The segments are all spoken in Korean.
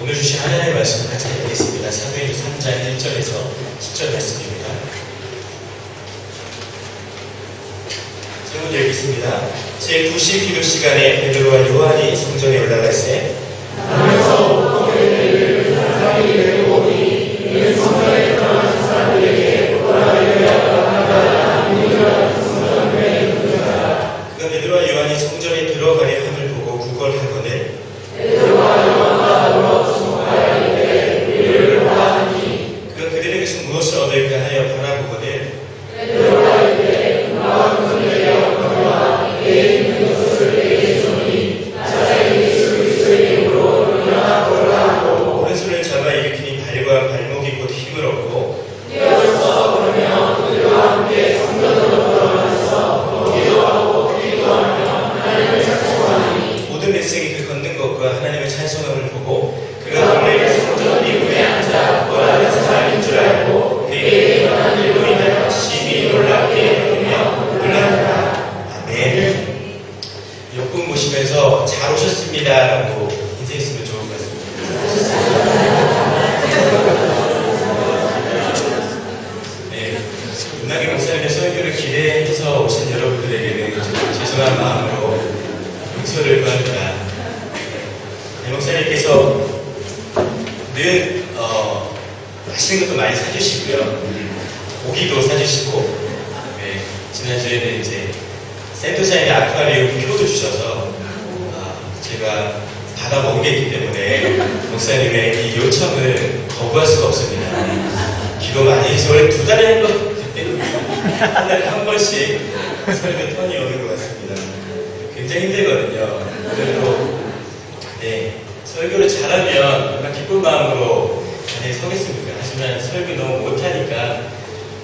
오늘 주신 하나님의 말씀 같이 읽겠습니다. 사도행전 3장 1절에서 10절 말씀입니다. 제목 읽겠습니다. 제9시 기도 시간에 베드로와 요한이 성전에 올라갈새 하면서 목도를 사람이 되고 보니 이는 성전에 들어가는 사람들에게 뭐라 하여야 하나가 아니라 성전에 들어가라. 그가 베드로와 요한이 성전에 들어가려 함을 보고 구걸하거늘 베드로와 요한과 더러 성화야 이르되 우리를 보라 하니 그가 그들에게서 무엇을 얻을까 하여 바라보거늘 베드로가 이르되 그가 성전에여 거두어 이에 있는 것을 내게 주니 나자의 예수 그리스도의 이름으로 일어나 걸으라 하고 오른손을 잡아 일으키니 발과 발목이 곧 힘을 얻고 뛰어서 걸으며 그들과 함께 성전으로 걸어가면서 기도하고 기도하며 하나님을 찬송하니 모든 백성이 그 걷는 것과 하나님의 찬송함을 보고 그가 동네의 성전 입구에 앉아 뭐라는 사람인 줄 알고 그에게 일어난 일로 인하여 심히 놀랍게 여기며 놀랍다. 아멘. 옆분 보시면서 잘 오셨습니다 라고 인사했으면 좋을 것 같습니다. 네, 은하계 목사님의 설교를 기대해서 오신 여러분들에게는 죄송한 마음으로 용서를 구합니다. 네, 목사님께서 늘 맛있는 것도 많이 사주시고요. 고기도 사주시고, 네, 지난주에는 이제 센터사인의 아쿠아리움 표도 주셔서 제가 받아 먹겠기 때문에 목사님의 이 요청을 거부할 수가 없습니다. 기도 많이 해서 원래 2달에 한 달에 한 번씩 설교 턴이 오는 것 같습니다. 굉장히 힘들거든요. 그래도 네, 설교를 잘하면 얼마나 기쁜 마음으로 자리에 서겠습니까? 하지만 설교 너무 못하니까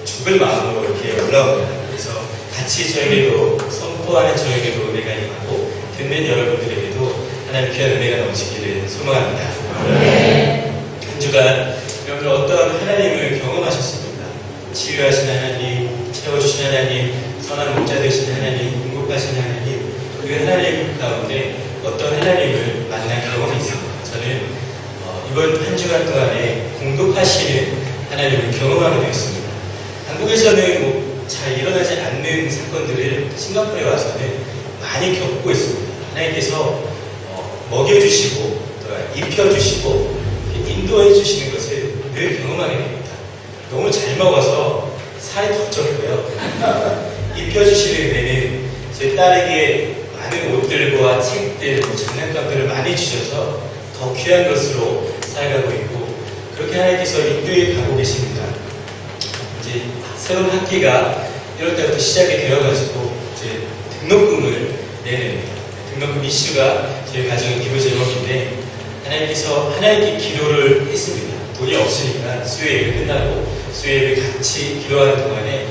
죽을 마음으로 이렇게 올라옵니다. 그래서 같이 저에게도 선포하는 저에게도 은혜가 임하고 듣는 여러분들에게도 하나님 귀한 은혜가 넘치기를 소망합니다. 한 주간 여러분들 어떤 하나님을 경험하셨습니까? 치유하신 하나님, 채워주신 하나님, 선한 목자 되신 하나님, 공급하신 하나님, 그 하나님 가운데 어떤 하나님을 만난 경험이 있습니다. 저는 이번 한 주간 동안에 공급하시는 하나님을 경험하게 되었습니다. 한국에서는 잘 일어나지 않는 사건들을 싱가포르에 와서는 많이 겪고 있습니다. 하나님께서 먹여주시고 또 입혀주시고 인도해주시는 것을 늘 경험하게 됩니다. 너무 잘 먹어서 살이 더 쪘고요. 입혀주시는 은혜는 제 딸에게 많은 옷들과 책들, 장난감들을 많이 주셔서 더 귀한 것으로 살아가고 있고 그렇게 하나님께서 인도해 가고 계십니다. 이제 새로운 학기가 1월 달부터 시작이 되어가지고 이제 등록금을 내는 등록금 이슈가 저희 가정의 기도 제목인데 하나님께서 하나님께 기도를 했습니다. 돈이 없으니까 수요예배 끝나고 수요예배 같이 기도하는 동안에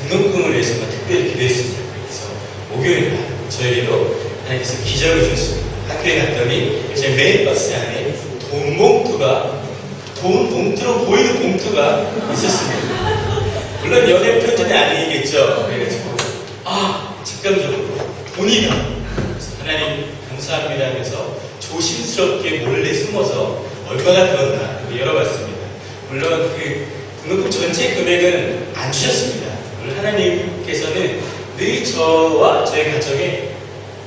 등록금을 위해서만 특별히 기도했습니다. 그래서 목요일 날 저에게도 하나님께서 기적을 주셨습니다. 학교에 갔더니 제 메인 버스 안에 돈 봉투로 보이는 봉투가 있었습니다. 물론 연애 편지는 아니겠죠. 그래가지고 직감적으로 돈이다. 그래서 하나님 감사합니다 하면서 조심스럽게 몰래 숨어서 얼마나 들었나 열어봤습니다. 물론 그 등록금 전체 금액은 안 주셨습니다. 물론 하나님께서는 늘 저와 저의 가정에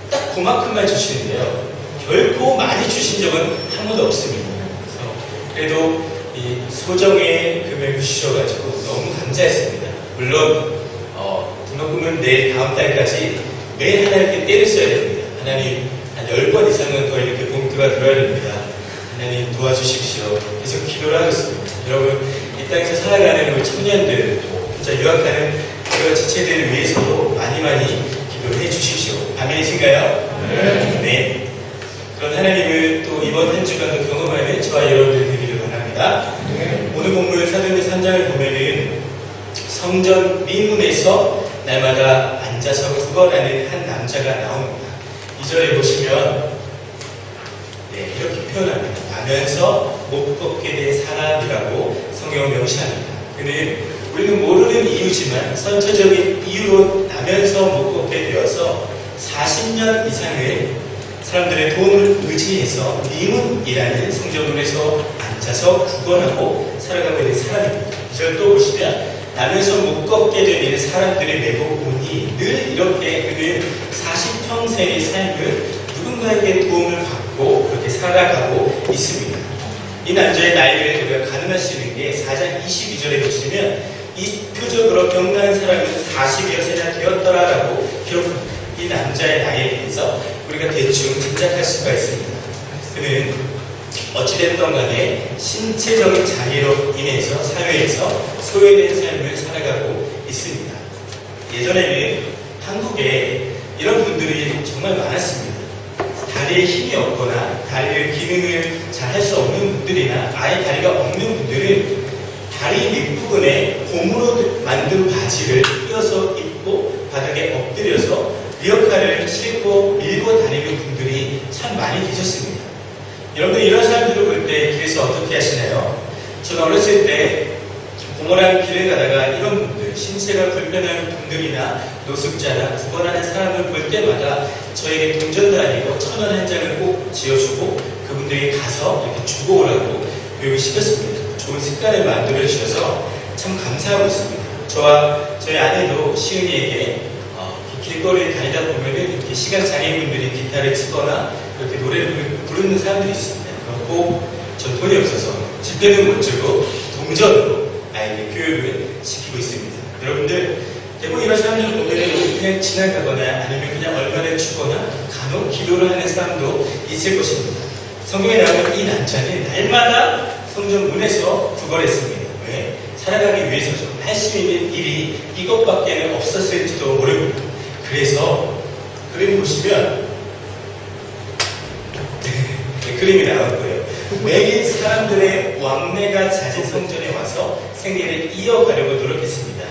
딱 그만큼만 주시는데요. 결코 많이 주신 적은 한 번도 없습니다. 그래서 그래도 이 소정의 금액을 주셔가지고 너무 감사했습니다. 물론 등록금은 내일 다음 달까지 매일 하나님께 때를 써야 됩니다. 하나님 한 10번 이상은 더 이렇게 봉투가 들어야 됩니다. 하나님 도와주십시오. 계속 기도를 하겠습니다. 여러분 이 땅에서 살아가는 우리 청년들, 진짜 유학하는 그런 지체들을 위해서도 많이 기도해 주십시오. 아멘이신가요? 네. 그런 하나님을 또 이번 한 주간도 경험하는 저와 여러분들 되기를 바랍니다. 오늘 본문 사도행전 3장을 보면은 성전 민문에서 날마다 앉아서 구걸하는 한 남자가 나옵니다. 2절에 보시면 이렇게 표현합니다. 나면서 못 걷게 된 사람이라고 성경을 명시합니다. 그는 우리는 모르는 이유지만 선처적인 이유로 나면서 못 걷게 되어서 40년 이상을 사람들의 도움을 의지해서 리문이라는 성전문에서 앉아서 구걸하고 살아가고 있는 사람입니다. 이절 또 보시면 나면서 못 걷게 되는 사람들의 매복운이 늘 이렇게 그는 40평생의 삶을 누군가에게 도움을 받고 그렇게 살아가고 있습니다. 이 남자의 나이를 우리가 가늠할 수 있는 게 4장 22절에 보시면 이 표적으로 병난 사람은 40여 세나 되었더라라고 기록합니다. 이 남자의 나이에 대해서 우리가 대충 짐작할 수가 있습니다. 그는 어찌됐든 간에 신체적인 장애로 인해서 사회에서 소외된 삶을 살아가고 있습니다. 예전에는 한국에 이런 분들이 정말 많았습니다. 다리에 힘이 없거나 다리의 기능을 잘 할 수 없는 분들이나 아예 다리가 없는 분들은 다리 밑부분에 고무로 만든 바지를 띄어서 입고 바닥에 엎드려서 리어카를 싣고 밀고 다니는 분들이 참 많이 계셨습니다. 여러분들 이런 사람들을 볼 때 길에서 어떻게 하시나요? 저는 어렸을 때 공원한 길을 가다가 이런 분들, 신체가 불편한 분들이나 노숙자나 구걸하는 사람을 볼 때마다 저에게 동전도 아니고 1,000원 한 장을 꼭 지어주고 그분들이 가서 이렇게 주고 오라고 교육을 시켰습니다. 좋은 습관을 만들어 주셔서 참 감사하고 있습니다. 저와 저희 아내도 시은이에게 길거리에 다니다 보면은 이렇게 시각장애인분들이 기타를 치거나 이렇게 노래를 부르는 사람들이 있습니다. 그렇고 전 돈이 없어서 집회는 못 주고 동전으로 아이의 교육을 시키고 있습니다. 여러분들 대부분 이런 사람들을 보면은 그냥 지나가거나 아니면 그냥 얼마를 주거나 간혹 기도를 하는 사람도 있을 것입니다. 성경에 나오는 이 남자는 날마다 성전 문에서 구걸했습니다. 왜? 살아가기 위해서죠. 할 수 있는 일이 이것밖에는 없었을지도 모릅니다. 그래서 그림 보시면 그림이 나올 거예요. 매일 사람들의 왕래가 잦은 성전에 와서 생계를 이어가려고 노력했습니다.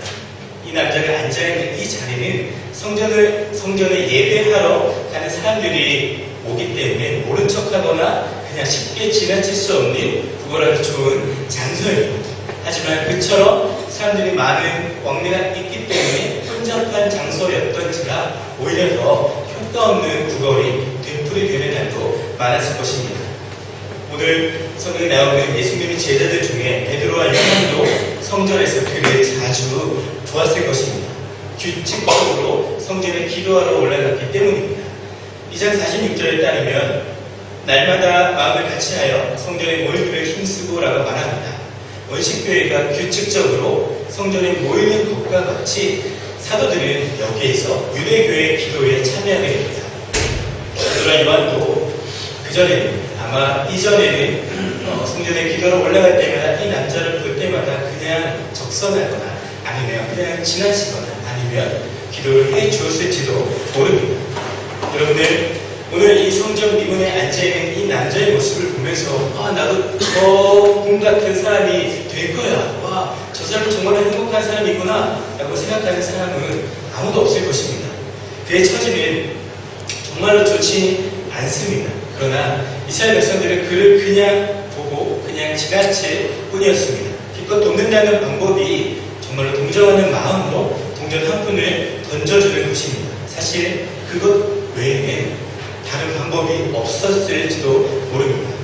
이 남자가 앉아있는 이 자리는 성전에 예배하러 가는 사람들이 오기 때문에 모른 척하거나 그냥 쉽게 지나칠 수 없는 구걸하기 좋은 장소입니다. 하지만 그처럼 사람들이 많은 왕래가 있기 때문에 혼잡한 장소였던지라 오히려 더 효과 없는 구걸이 되풀이되는 날도 많았을 것입니다. 오늘 성경에 나오는 예수님의 제자들 중에 베드로와 요한도 성전에서 그를 자주 보았을 것입니다. 규칙적으로 성전에 기도하러 올라갔기 때문입니다. 2장 46절에 따르면 날마다 마음을 같이하여 성전에 모이기를 힘쓰고 라고 말합니다. 원식교회가 규칙적으로 성전에 모이는 것과 같이 사도들은 여기에서 유대교회 기도에 참여하게 됩니다. 베드로와 요한도 그전에는 아마 이전에는 성전에 기도로 올라갈 때마다 이 남자를 볼 때마다 그냥 적선하거나 아니면 그냥 지나치거나 아니면 기도를 해 주었을지도 모릅니다. 여러분들 오늘 이 성전 미문에 앉아있는 이 남자의 모습을 보면서 나도 저 분 같은 사람이 될 거야. 와, 저 사람 정말 행복한 사람이구나 라고 생각하는 사람은 아무도 없을 것입니다. 그의 처지는 정말로 좋지 않습니다. 그러나 이스라엘 백성들은 그를 그냥 보고 그냥 지나칠 뿐이었습니다. 기껏 돕는다는 방법이 정말로 동정하는 마음으로 동전 한 푼을 던져주는 것입니다. 사실 그것 외에는 다른 방법이 없었을지도 모릅니다.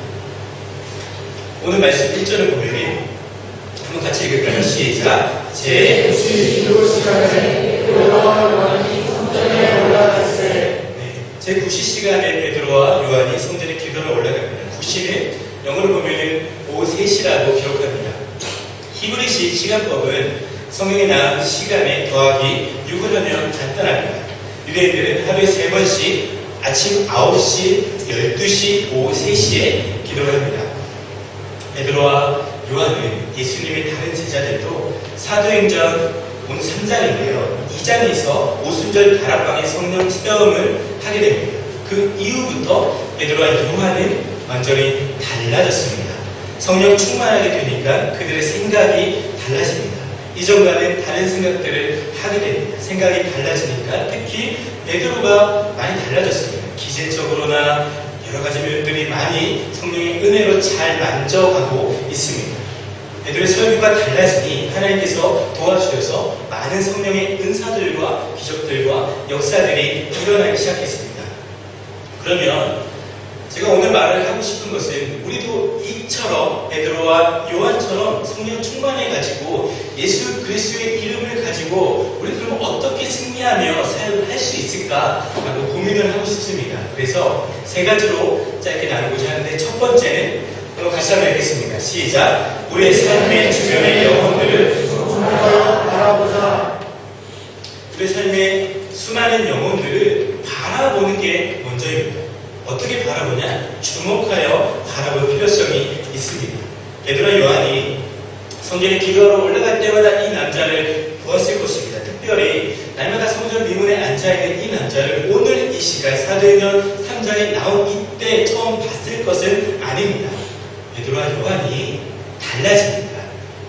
오늘 말씀 1절을 보면 한번 같이 읽을까요? 시작! 제90시간에 베드로와 요한이 성전에 올라갔을 제9시 시간에 베드로와 요한이 성전에 기도를 올라갑니다. 9시는 영어로 보면 오후 3시라고 기록합니다. 히브리시 시간법은 성경에 나온 시간에 더하기 6을 하면 간단합니다. 유대인들은 하루에 3번씩 아침 9시, 12시, 오후 3시에 기도를 합니다. 베드로와 요한은 예수님의 다른 제자들도 사도행전 오늘 3장인데요. 2장에서 오순절 다락방의 성령 체험을 하게 됩니다. 그 이후부터 베드로와 요한은 완전히 달라졌습니다. 성령 충만하게 되니까 그들의 생각이 달라집니다. 이전과는 다른 생각들을 하게 됩니다. 생각이 달라지니까 특히 베드로가 많이 달라졌습니다. 기질적으로나 여러 가지 면들이 많이 성령의 은혜로 잘 만져가고 있습니다. 베드로의 설교가 달라지니 하나님께서 도와주셔서 많은 성령의 은사들과 기적들과 역사들이 일어나기 시작했습니다. 그러면 제가 오늘 말을 하고 싶은 것은 우리도 이처럼 베드로와 요한처럼 성령 충만해가지고 예수 그리스도의 이름을 가지고 우리 그럼 어떻게 승리하며 사역을 할 수 있을까라고 고민을 하고 싶습니다. 그래서 세 가지로 짧게 나누고자 하는데, 첫 번째는 한번 같이 한번 읽겠습니다. 시작. 우리의 삶의 주변의 영혼들을 바라보자. 우리의 삶의 수많은 영혼들을 바라보는 게 먼저입니다. 어떻게 바라보냐? 주목하여 바라볼 필요성이 있습니다. 베드로와 요한이 성전에 기도하러 올라갈 때마다 이 남자를 보았을 것입니다. 특별히 날마다 성전 미문에 앉아있는 이 남자를 오늘 이 시간 사도행전 3장에 나온 이때 처음 봤을 것은 아닙니다. 베드로와 요한이 달라지니까,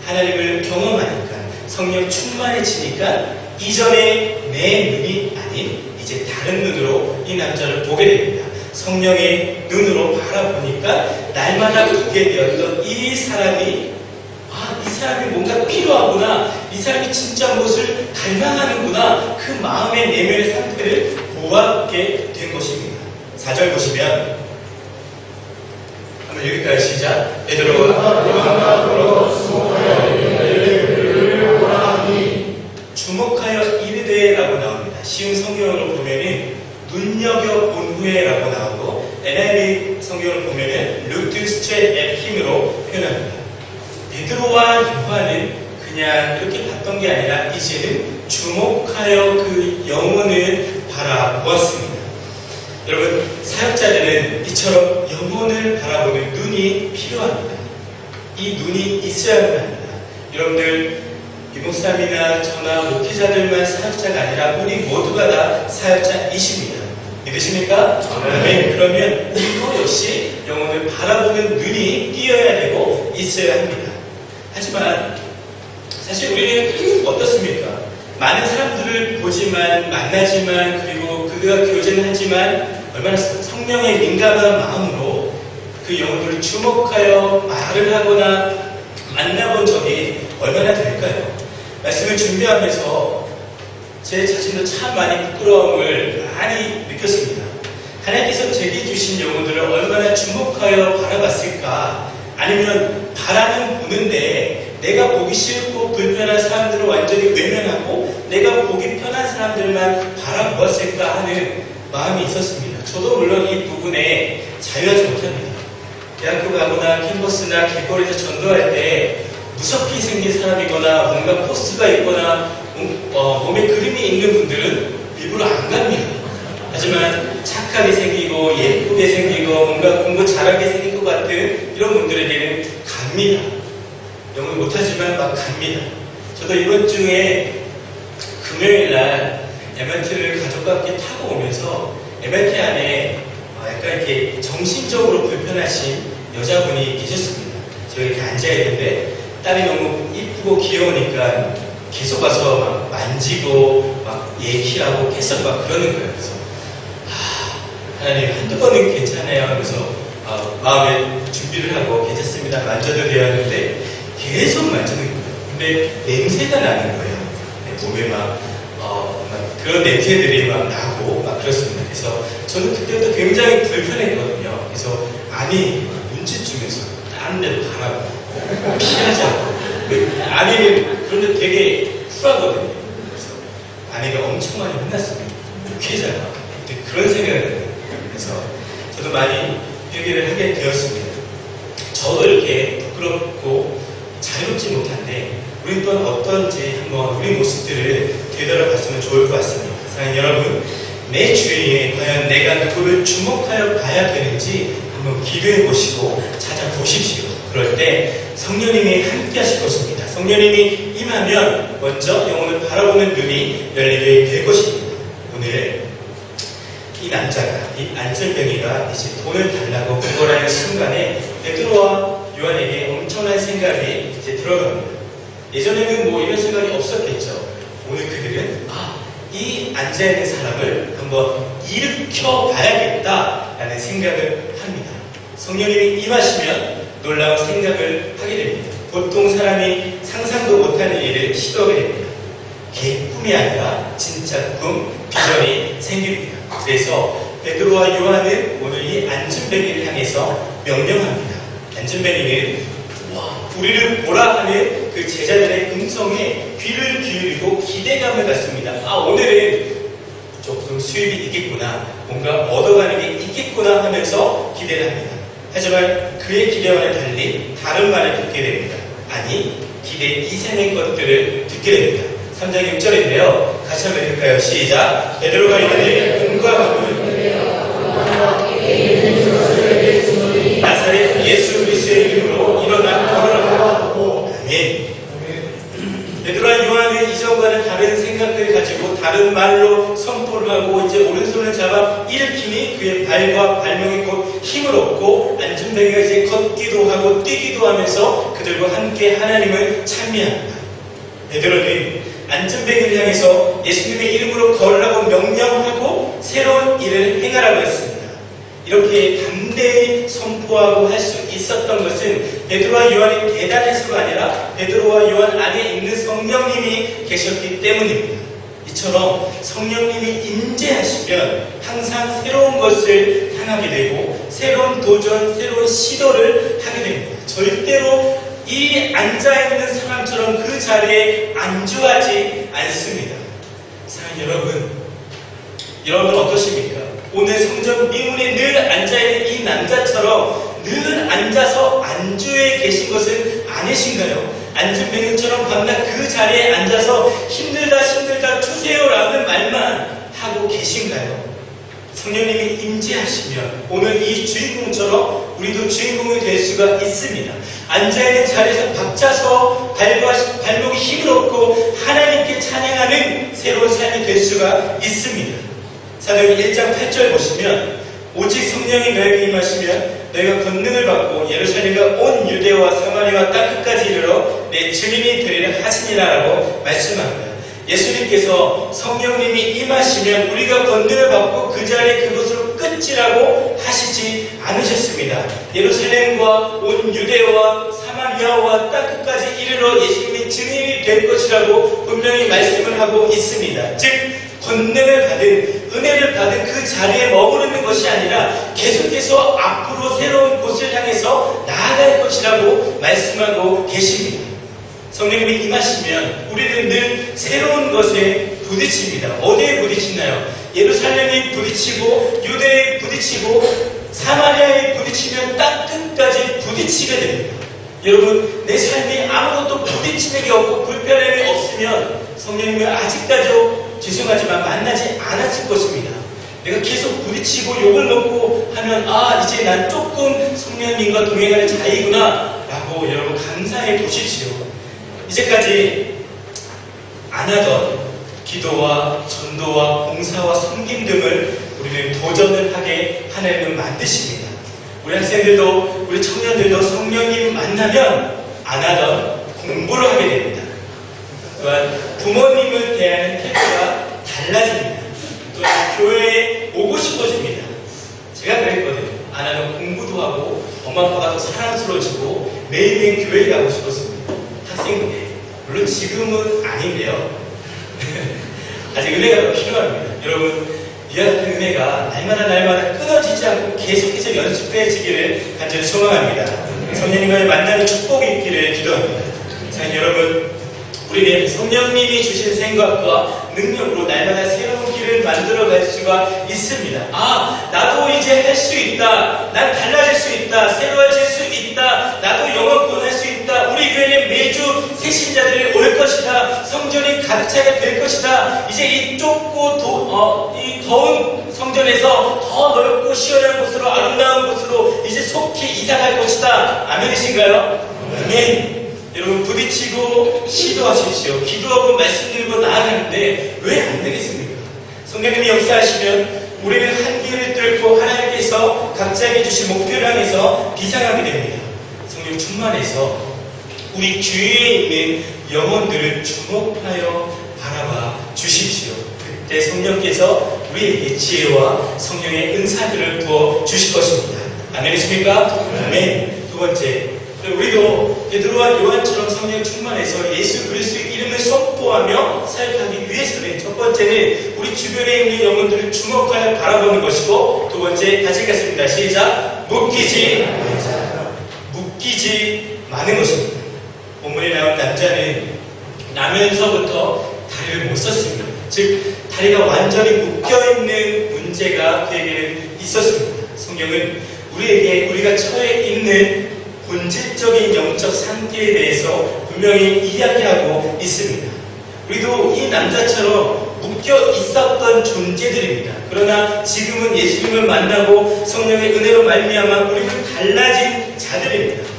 하나님을 경험하니까, 성령 충만해지니까 이전에 내 눈이 아닌 이제 다른 눈으로 이 남자를 보게 됩니다. 성령의 눈으로 바라보니까 날마다 보게 되었던 이 사람이, 이 사람이 뭔가 필요하구나, 이 사람이 진짜 무엇을 갈망하는구나, 그 마음의 내면의 상태를 보았게 된 것입니다. 4절 보시면 한번 읽을까요? 시작. 베드로가 요한과 주목하여 이르되라고 나옵니다. 쉬운 성경으로 보면은 눈여겨본 후에라고 나오고, NIV 성경을 보면은 looked straight at him으로 표현합니다. 베드로와 요한은 그냥 이렇게 봤던 게 아니라 이제는 주목하여 그 영혼을 바라보았습니다. 여러분, 사역자들은 이처럼 영혼을 바라보는 눈이 필요합니다. 이 눈이 있어야만 합니다. 여러분들, 유목사님이나 저나 목회자들만 사역자가 아니라 우리 모두가 다 사역자이십니다. 믿으십니까? 아멘. 그러면 이거 역시 영혼을 바라보는 눈이 띄어야 되고 있어야 합니다. 하지만 사실 우리는 어떻습니까? 많은 사람들을 보지만, 만나지만, 그리고 그들과 교제는 하지만 얼마나 성령의 민감한 마음으로 그 영혼들을 주목하여 말을 하거나 만나본 적이 얼마나 될까요? 말씀을 준비하면서 제 자신도 참 많이 부끄러움을 많이 느꼈습니다. 하나님께서 제게 주신 영혼들을 얼마나 주목하여 바라봤을까? 아니면 바라는 보는데 내가 보기 싫고 불편한 사람들을 완전히 외면하고 내가 보기 편한 사람들만 바라보았을까 하는 마음이 있었습니다. 저도 물론 이 부분에 자유하지 못합니다. 대학교 가거나 캠퍼스나 길거리에서 전도할 때 무섭게 생긴 사람이거나 뭔가 포스가 있거나 몸에 그림이 있는 분들은 일부러 안 갑니다. 하지만 착하게 생기고 예쁘게 생기고 뭔가 공부 잘하게 생긴 것 같은 이런 분들에게는 갑니다. 영어 못하지만 막 갑니다. 저도 이번 주에 금요일날 MRT를 가족과 함께 타고 오면서 MRT 안에 약간 이렇게 정신적으로 불편하신 여자분이 계셨습니다. 제가 이렇게 앉아있는데 딸이 너무 이쁘고 귀여우니까 계속 와서 막 만지고 막 얘기하고 계속 막 그러는 거예요. 그래서 하나님 한두 번은 괜찮아요 하면서 마음에 준비를 하고 괜찮습니다. 만져도 되었는데 계속 만지는 거예요. 근데 냄새가 나는 거예요. 몸에 막 그런 냄새들이 막 나고 막 그렇습니다. 그래서 저는 그때부터 굉장히 불편했거든요. 그래서 아니 눈치 주면서 다른 데로 가라고 피하지 않고 아내는 그런데 되게 쿨하거든요. 그래서 아내가 엄청 많이 혼났습니다. 피해자가 그런 생각을 해요. 그래서 저도 많이 회개를 하게 되었습니다. 저도 이렇게 부끄럽고 자유롭지 못한데 우리 또한 어떤지 한번 우리 모습들을 되돌아봤으면 좋을 것 같습니다. 사랑하는 여러분, 내 주위에 과연 내가 누구를 주목하여 봐야 되는지 한번 기도해 보시고 찾아보십시오. 그럴 때 성령님이 함께 하실 것입니다. 성령님이 임하면 먼저 영혼을 바라보는 눈이 열리게 될 것입니다. 오늘 이 남자가, 이 안절병이가 이제 돈을 달라고 구걸하는 순간에 베드로와 요한에게 엄청난 생각이 이제 들어갑니다. 예전에는 뭐 이런 생각이 없었겠죠. 오늘 그들은 이 앉아있는 사람을 한번 일으켜 봐야겠다라는 생각을 합니다. 성령님이 임하시면 놀라운 생각을 하게 됩니다. 보통 사람이 상상도 못하는 일을 시도하게 됩니다. 꿈이 아니라 진짜 꿈, 비전이 생깁니다. 그래서 베드로와 요한은 오늘 이 안진뱅이를 향해서 명령합니다. 안진뱅이는 우리를 보라 하는 그 제자들의 음성에 귀를 기울이고 기대감을 갖습니다. 오늘은 조금 수입이 있겠구나, 뭔가 얻어가는 게 있겠구나 하면서 기대를 합니다. 하지만 그의 기대와는 달리 다른 말을 듣게 됩니다. 아니, 기대 이상의 것들을 듣게 됩니다. 3장 6절인데요. 같이 한번 읽을까요? 시작. 베드로가 이르되 금과 금은 나사렛 예수 그리스도의 이름으로 일어나 걸어라. 아멘. 베드로와 요한은 이전과는 다른 생각을 가지고 다른 말로 선포를 하고 이제 오른손을 잡아 일으키니 그의 발과 발목에 곧 힘을 얻고 안진뱅이가 이제 걷기도 하고 뛰기도 하면서 그들과 함께 하나님을 찬미합니다. 베드로는 안진뱅이를 향해서 예수님의 이름으로 걸으라고 명령하고 새로운 일을 행하라고 했습니다. 이렇게 담대히 선포하고 할 수 있었던 것은 베드로와 요한이 대단해서가 아니라 베드로와 요한 안에 있는 성령님이 계셨기 때문입니다. 이처럼 성령님이 임재하시면 항상 새로운 것을 향하게 되고 새로운 도전, 새로운 시도를 하게 됩니다. 절대로 이 앉아있는 사람처럼 그 자리에 안주하지 않습니다. 사랑하는 여러분 어떠십니까? 오늘 성전 미문에 늘 앉아있는 이 남자처럼 늘 앉아서 안주에 계신 것은 아니신가요? 안진뱅이처럼 밤낮 그 자리에 앉아서 힘들다 투세요라는 말만 하고 계신가요? 성령님이 임재하시면 오늘 이 주인공처럼 우리도 주인공이 될 수가 있습니다. 앉아있는 자리에서 박차서 발목에 힘을 얻고 하나님께 찬양하는 새로운 삶이 될 수가 있습니다. 사도행 1장 8절 보시면 오직 성령이 너에게 임하시면 너희가 권능을 받고 예루살렘과 온 유대와 사마리아 땅 끝까지 이르러 내 증인이 되리라 하시니라라고 말씀합니다. 예수님께서 성령님이 임하시면 우리가 권능을 받고 그 자리에 그곳으로 끝이라고 하시지 않으셨습니다. 예루살렘과 온 유대와 사마리아와 땅 끝까지 이르러 예수님이 증인이 될 것이라고 분명히 말씀을 하고 있습니다. 즉 권능을 받은, 은혜를 받은 그 자리에 머무르는 것이 아니라 계속해서 앞으로 새로운 곳을 향해서 나아갈 것이라고 말씀하고 계십니다. 성령님이 임하시면 우리는 늘 새로운 것에 부딪힙니다. 어디에 부딪히나요? 예루살렘이 부딪히고 유대에 부딪히고 사마리아에 부딪히면 땅 끝까지 부딪히게 됩니다. 여러분, 내 삶이 아무것도 부딪히는 게 없고 불편함이 없으면 성령님을 아직까지 죄송하지만 만나지 않았을 것입니다. 내가 계속 부딪히고 욕을 먹고 하면 이제 난 조금 성령님과 동행하는 자이구나 라고 여러분 감사해 보십시오. 이제까지 안 하던 기도와 전도와 봉사와 섬김 등을 우리는 도전을 하게 하나님은 만드십니다. 우리 학생들도 우리 청년들도 성령님 만나면 안 하던 공부를 하게 됩니다. 또한 부모님을 대하는 태도가 달라집니다. 또한 교회에 오고 싶어집니다. 제가 그랬거든요. 안 하던 공부도 하고 엄마 아빠가 더 사랑스러워지고 매일매일 교회에 가고 싶었습니다. 학생 때. 물론 지금은 아닌데요. 아직 은혜가 더 필요합니다. 여러분, 이 같은 은혜가 날마다 끊어지지 않고 계속해서 연습해지기를 간절히 소망합니다. 성령님과의 만남의 축복이 있기를 기도합니다. 자, 여러분, 우리는 성령님이 주신 생각과 능력으로 날마다 새로운 길을 만들어갈 수가 있습니다. 나도 이제 할 수 있다. 난 달라질 수 있다. 새로워질 수 있다. 나도 영업권 할 수 있다. 우리 교회는 매주 새 신자들이 올 것이다. 성전이 가득 차게 될 것이다. 이제 이 좁고 이 더운 성전에서 더 넓고 시원한 곳으로, 아름다운 곳으로 이제 속히 이사갈 것이다. 아멘이신가요? 아멘. 여러분, 부딪히고 시도하십시오. 기도하고 말씀 들고 나아가는데 왜 안 되겠습니까? 성령님이 역사하시면 우리는 한계를 뚫고 하나님께서 각자에게 주신 목표를 향해서 비상하게 됩니다. 성령 충만해서 우리 주위에 있는 영혼들을 주목하여 바라봐 주십시오. 그때 성령께서 우리에게 지혜와 성령의 은사들을 부어 주실 것입니다. 아멘이십니까? 아멘. 두 번째, 우리도 베드로와 요한처럼 성령 충만해서 예수 그리스도의 이름을 선포하며 사역하기 위해서는 첫 번째는 우리 주변에 있는 영혼들을 주목하여 바라보는 것이고, 두 번째 같이 읽겠습니다. 시작. 묶이지 마는 것입니다. 본문에 나온 남자는 나면서부터 다리를 못 썼습니다. 즉 다리가 완전히 묶여있는 문제가 그에게는 있었습니다. 성경은 우리에게 우리가 처해 있는 본질적인 영적 상태에 대해서 분명히 이야기하고 있습니다. 우리도 이 남자처럼 묶여 있었던 존재들입니다. 그러나 지금은 예수님을 만나고 성령의 은혜로 말미암아 우리는 달라진 자들입니다.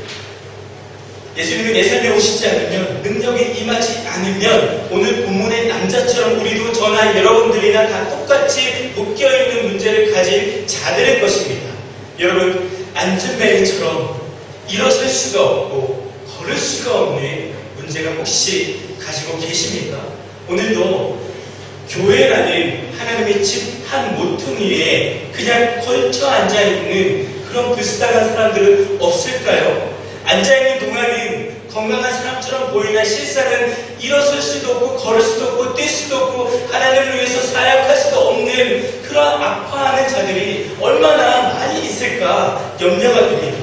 예수님이 내 삶에 오시지 않으면, 능력이 임하지 않으면 오늘 본문의 남자처럼 우리도 저나 여러분들이나 다 똑같이 묶여있는 문제를 가진 자들일 것입니다. 여러분, 안전벨트처럼 일어설 수가 없고 걸을 수가 없는 문제가 혹시 가지고 계십니까? 오늘도 교회라는 하나님의 집 한 모퉁이에 그냥 걸쳐 앉아있는 그런 불쌍한 사람들은 없을까요? 앉아있는 동안은 건강한 사람처럼 보이나 실상은 일어설 수도 없고 걸을 수도 없고 뛸 수도 없고 하나님을 위해서 사역할 수도 없는 그런 아파하는 자들이 얼마나 많이 있을까 염려가 됩니다.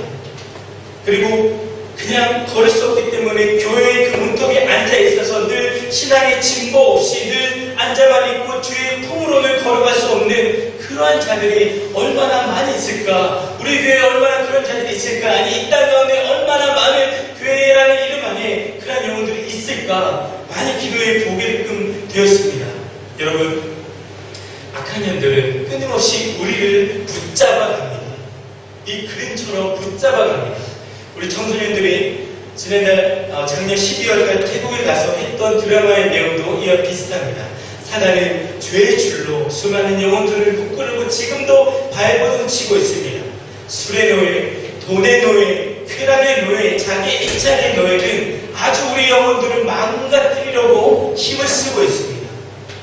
그리고 그냥 걸을 수 없기 때문에 교회의 그 문턱에 앉아있어서 늘 신앙의 진보 없이 늘 앉아만 있고 주의 품으로는 걸어갈 수 없는 그러한 자들이 얼마나 많이 있을까? 우리 교회에 얼마나 그런 자들이 있을까? 아니 이 땅 가운데 얼마나 많은 교회라는 이름 안에 그런 영혼들이 있을까? 많이 기도에 보게끔 되었습니다. 여러분, 악한 년들은 끊임없이 우리를 붙잡아갑니다. 이 그림처럼 붙잡아갑니다. 우리 청소년들이 지난달 작년 12월달 태국에 가서 했던 드라마의 내용도 이와 비슷합니다. 사단은 죄의 줄로 수많은 영혼들을 묶으려고 지금도 발버둥치고 있습니다. 술의 노예, 돈의 노예, 쾌락의 노예, 자기 애착의 노예는 아주 우리 영혼들을 망가뜨리려고 힘을 쓰고 있습니다.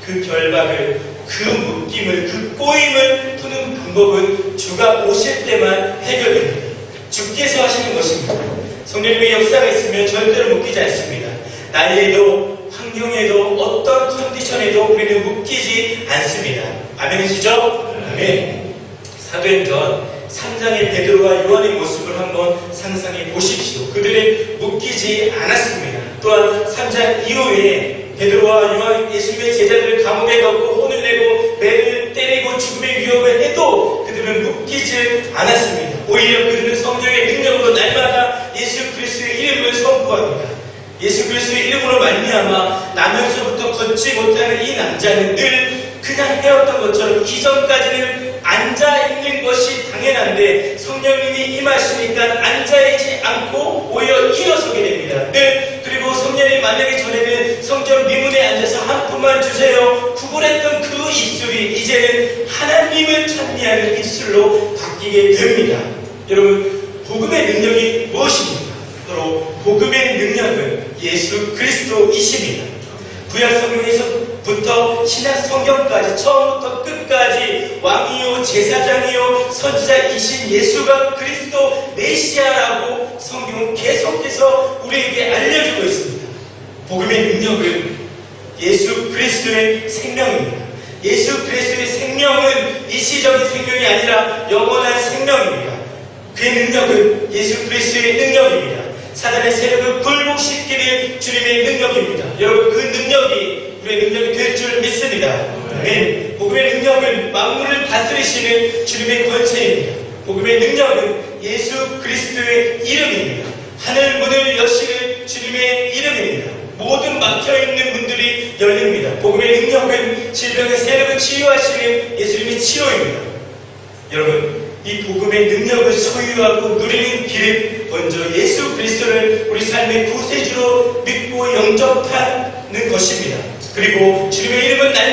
그 결박을, 그 묶임을, 그 꼬임을 푸는 방법은 주가 오실 때만 해결됩니다. 주께서 하시는 것입니다. 성령님의 역사가 있으면 절대로 묶이지 않습니다. 나이에도 환경에도 어떤 컨디션에도 우리는 묶이지 않습니다. 아멘이시죠? 아멘. 사도행전 3장의 베드로와 요한의 모습을 한번 상상해 보십시오. 그들은 묶이지 않았습니다. 또한 3장 이후에 베드로와 요한 예수님의 제자들을 감옥에 넣고 혼을 내고 매를 때리고 죽음의 위협을 해도 그들은 묶이지 않았습니다. 오히려 그들은 성령의 능력으로 날마다 예수 그리스도의 이름을 선포합니다. 예수 그리스도의 이름으로 말미암아 나면서부터 걷지 못하는 이 남자는 늘 그냥 해왔던 것처럼 이전까지는 앉아있는 것이 당연한데 성령님이 임하시니까 앉아있지 않고 오히려 일어서게 됩니다. 그리고 성령님 만나기 전에는 성전 미문에 앉아서 한 푼만 주세요 구걸했던 그 입술이 이제는 하나님을 찬미하는 입술로 바뀌게 됩니다. 여러분, 복음의 능력이 무엇입니까? 바로 복음의 능력은 예수 그리스도이십니다. 구약 성경에서부터 신약 성경까지 처음부터 끝까지 왕이요 제사장이요 선지자이신 예수가 그리스도 메시아라고 성경은 계속해서 우리에게 알려주고 있습니다. 복음의 능력은 예수 그리스도의 생명입니다. 예수 그리스도의 생명은 일시적인 생명이 아니라 영원한 생명입니다. 그의 능력은 예수 그리스도의 능력입니다. 사단의 세력을 굴복시키는 주님의 능력입니다. 여러분, 그 능력이 우리의 능력이 될 줄 믿습니다. 아멘. 복음의 능력은 만물을 다스리시는 주님의 권세입니다. 복음의 능력은 예수 그리스도의 이름입니다. 하늘 문을 여시는 주님의 이름입니다. 모든 막혀있는 문들이 열립니다. 복음의 능력은 질병의 세력을 치유하시는 예수님의 치료입니다. 여러분, 이 복음의 능력을 소유하고 누리는 길은 먼저 예수 그리스도를 우리 삶의 구세주로 믿고 영접하는 것입니다. 그리고 주님의 이름은 날마다